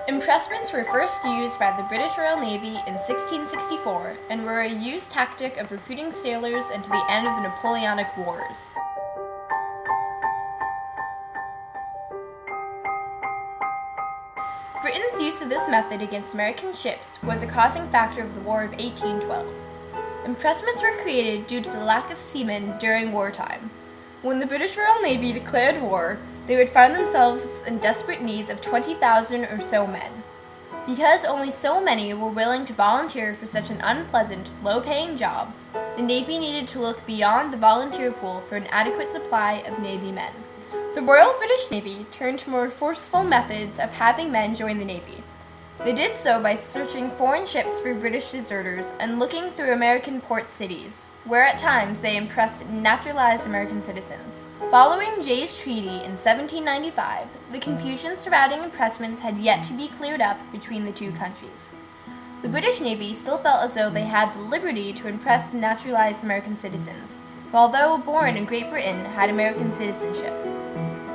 Impressments were first used by the British Royal Navy in 1664 and were a used tactic of recruiting sailors until the end of the Napoleonic Wars. Britain's use of this method against American ships was a causing factor of the War of 1812. Impressments were created due to the lack of seamen during wartime. When the British Royal Navy declared war, they would find themselves in desperate need of 20,000 or so men. Because only so many were willing to volunteer for such an unpleasant, low-paying job, the Navy needed to look beyond the volunteer pool for an adequate supply of Navy men. The Royal British Navy turned to more forceful methods of having men join the Navy. They did so by searching foreign ships for British deserters and looking through American port cities, where at times they impressed naturalized American citizens. Following Jay's Treaty in 1795, the confusion surrounding impressments had yet to be cleared up between the two countries. The British Navy still felt as though they had the liberty to impress naturalized American citizens, who, although born in Great Britain, had American citizenship.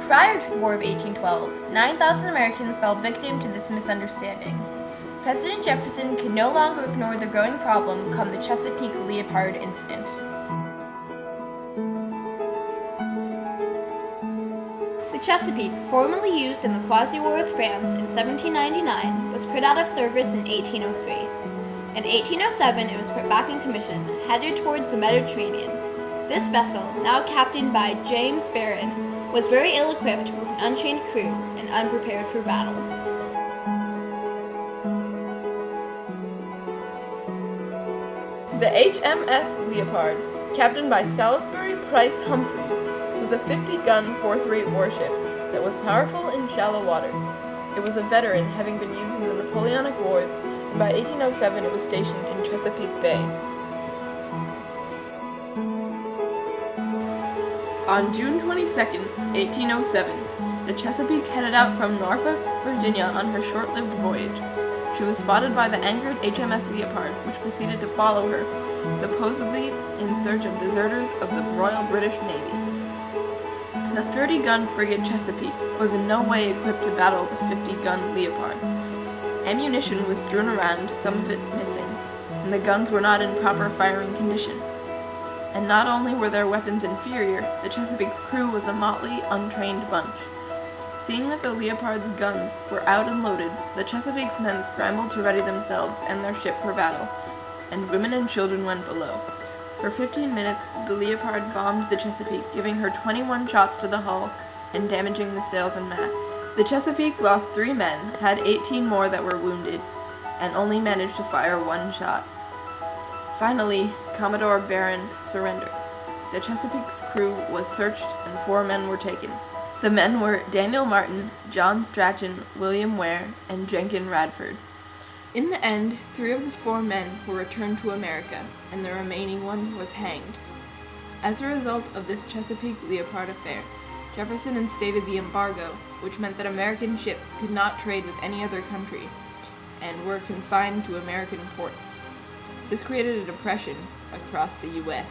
Prior to the War of 1812, 9,000 Americans fell victim to this misunderstanding. President Jefferson could no longer ignore the growing problem come the Chesapeake Leopard incident. The Chesapeake, formerly used in the Quasi-War with France in 1799, was put out of service in 1803. In 1807, it was put back in commission, headed towards the Mediterranean. This vessel, now captained by James Barron, was very ill-equipped with an untrained crew and unprepared for battle. The HMS Leopard, captained by Salisbury Price Humphreys, was a 50-gun fourth-rate warship that was powerful in shallow waters. It was a veteran, having been used in the Napoleonic Wars, and by 1807 it was stationed in Chesapeake Bay. On June 22, 1807, the Chesapeake headed out from Norfolk, Virginia on her short-lived voyage. She was spotted by the anchored HMS Leopard, which proceeded to follow her, supposedly in search of deserters of the Royal British Navy. The 30-gun frigate Chesapeake was in no way equipped to battle the 50-gun Leopard. Ammunition was strewn around, some of it missing, and the guns were not in proper firing condition. And not only were their weapons inferior, the Chesapeake's crew was a motley, untrained bunch. Seeing that the Leopard's guns were out and loaded, the Chesapeake's men scrambled to ready themselves and their ship for battle, and women and children went below. For 15 minutes, the Leopard bombed the Chesapeake, giving her 21 shots to the hull and damaging the sails and mast. The Chesapeake lost 3 men, had 18 more that were wounded, and only managed to fire 1 shot. Finally, Commodore Barron surrendered. The Chesapeake's crew was searched and 4 men were taken. The men were Daniel Martin, John Strachan, William Ware, and Jenkin Radford. In the end, 3 of the 4 men were returned to America, and the remaining one was hanged. As a result of this Chesapeake Leopard affair, Jefferson instated the embargo, which meant that American ships could not trade with any other country, and were confined to American ports. This created a depression across the U.S.